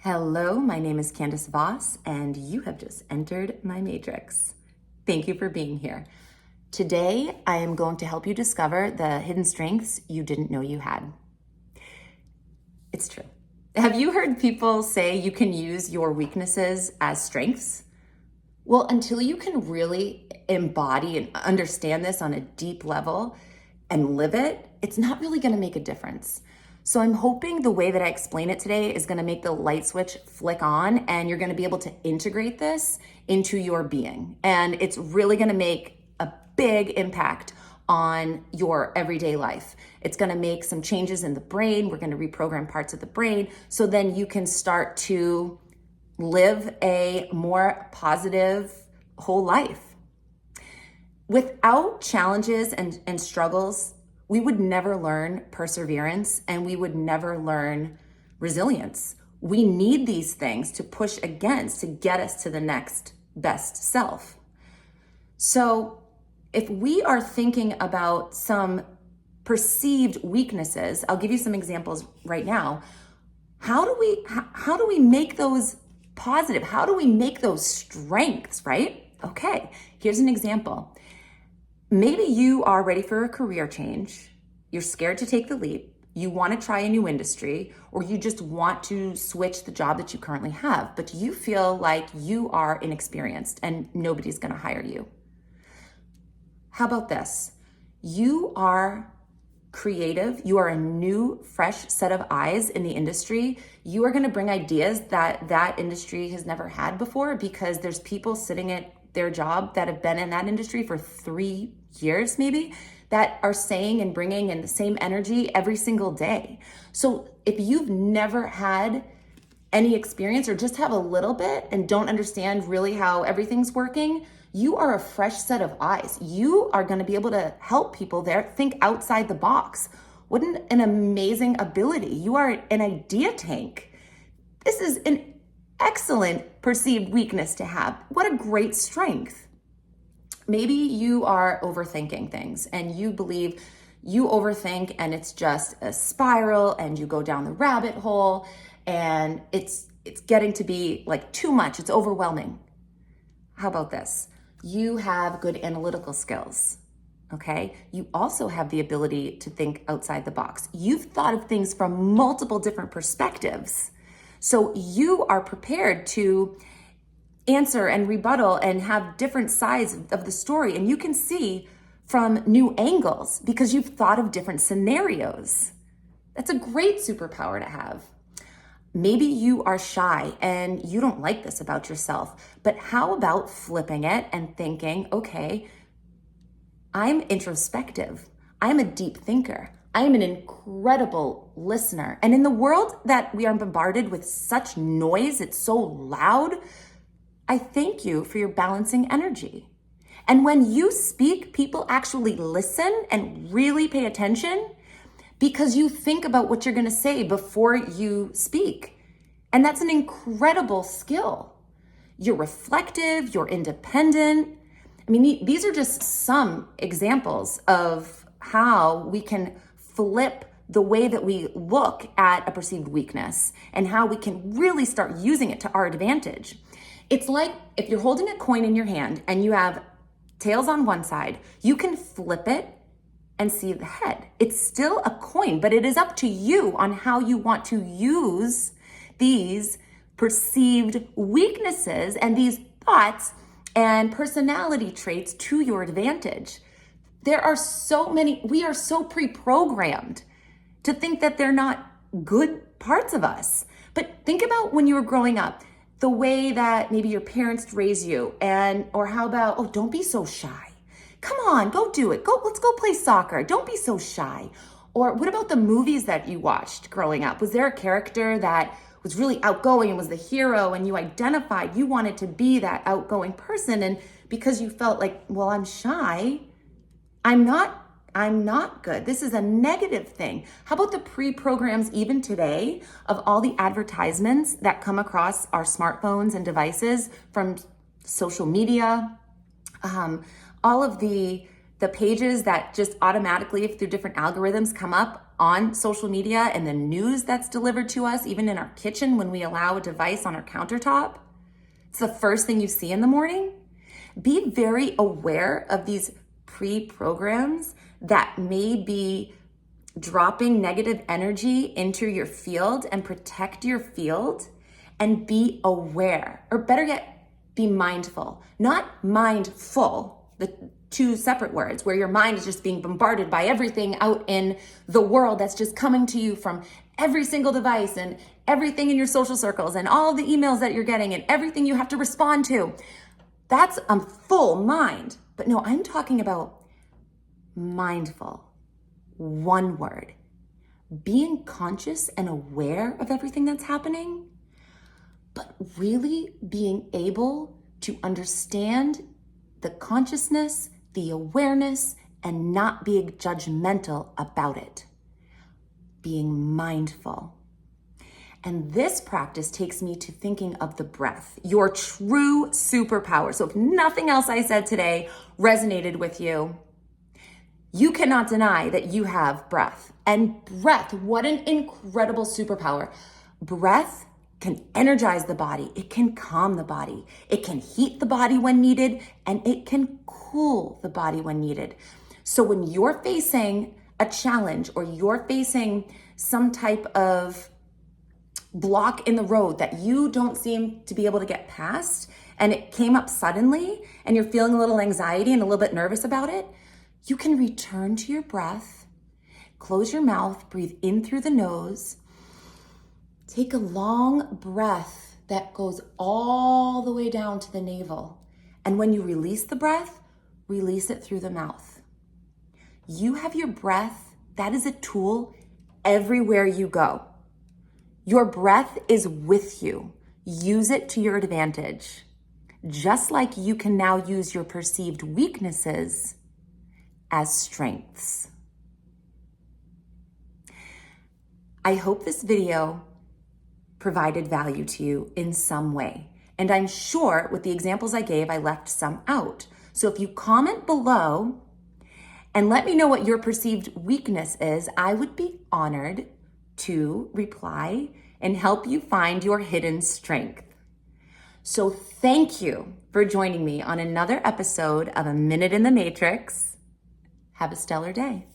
Hello, my name is Candace Voss, and you have just entered my matrix. Thank you for being here. Today, I am going to help you discover the hidden strengths you didn't know you had. It's true. Have you heard people say you can use your weaknesses as strengths? Well, until you can really embody and understand this on a deep level and live it, it's not really going to make a difference. So I'm hoping the way that I explain it today is going to make the light switch flick on, and you're going to be able to integrate this into your being. And it's really going to make a big impact on your everyday life. It's going to make some changes in the brain. We're going to reprogram parts of the brain so then you can start to live a more positive whole life. Without challenges and struggles, we would never learn perseverance and we would never learn resilience. We need these things to push against to get us to the next best self. So if we are thinking about some perceived weaknesses, I'll give you some examples right now. How do we make those positive? How do we make those strengths, right? Okay, here's an example. Maybe you are ready for a career change. You're scared to take the leap. You want to try a new industry, or you just want to switch the job that you currently have, but you feel like you are inexperienced and nobody's going to hire you. How about this? You are creative. You are a new, fresh set of eyes in the industry. You are going to bring ideas that industry has never had before, because there's people sitting at their job that have been in that industry for 3 years maybe, that are saying and bringing in the same energy every single day. So if you've never had any experience or just have a little bit and don't understand really how everything's working, you are a fresh set of eyes. You are going to be able to help people there think outside the box. What an amazing ability. You are an idea tank. This is an excellent perceived weakness to have. What a great strength. Maybe you are overthinking things and you believe you overthink and it's just a spiral and you go down the rabbit hole and it's getting to be like too much. It's overwhelming. How about this? You have good analytical skills. Okay. You also have the ability to think outside the box. You've thought of things from multiple different perspectives. So you are prepared to answer and rebuttal and have different sides of the story. And you can see from new angles because you've thought of different scenarios. That's a great superpower to have. Maybe you are shy and you don't like this about yourself, but how about flipping it and thinking, okay, I'm introspective. I'm a deep thinker. I am an incredible listener. And in the world that we are bombarded with such noise, it's so loud, I thank you for your balancing energy. And when you speak, people actually listen and really pay attention because you think about what you're going to say before you speak. And that's an incredible skill. You're reflective, you're independent. I mean, these are just some examples of how we can flip the way that we look at a perceived weakness and how we can really start using it to our advantage. It's like if you're holding a coin in your hand and you have tails on one side, you can flip it and see the head. It's still a coin, but it is up to you on how you want to use these perceived weaknesses and these thoughts and personality traits to your advantage. There are so many, we are so pre-programmed to think that they're not good parts of us. But think about when you were growing up, the way that maybe your parents raised you, or how about, oh, don't be so shy. Come on, go do it. Let's go play soccer. Don't be so shy. Or what about the movies that you watched growing up? Was there a character that was really outgoing and was the hero and you identified, you wanted to be that outgoing person, and because you felt like, well, I'm shy, I'm not good. This is a negative thing. How about the pre-programs even today of all the advertisements that come across our smartphones and devices from social media, all of the pages that just automatically through different algorithms come up on social media and the news that's delivered to us, even in our kitchen when we allow a device on our countertop. It's the first thing you see in the morning. Be very aware of these pre-programs that may be dropping negative energy into your field, and protect your field, and be aware, or better yet, be mindful, not mindful, the two separate words, where your mind is just being bombarded by everything out in the world that's just coming to you from every single device and everything in your social circles and all the emails that you're getting and everything you have to respond to. That's a full mind. But no, I'm talking about mindful. One word. Being conscious and aware of everything that's happening, but really being able to understand the consciousness, the awareness, and not being judgmental about it. Being mindful. And this practice takes me to thinking of the breath, your true superpower. So if nothing else I said today resonated with you, you cannot deny that you have breath. And breath, what an incredible superpower. Breath can energize the body. It can calm the body. It can heat the body when needed, and it can cool the body when needed. So when you're facing a challenge, or you're facing some type of block in the road that you don't seem to be able to get past, and it came up suddenly, and you're feeling a little anxiety and a little bit nervous about it, you can return to your breath, close your mouth, breathe in through the nose, take a long breath that goes all the way down to the navel. And when you release the breath, release it through the mouth. You have your breath. That is a tool everywhere you go. Your breath is with you. Use it to your advantage. Just like you can now use your perceived weaknesses as strengths. I hope this video provided value to you in some way. And I'm sure with the examples I gave, I left some out. So if you comment below and let me know what your perceived weakness is, I would be honored to reply and help you find your hidden strength. So thank you for joining me on another episode of A Minute in the Matrix. Have a stellar day.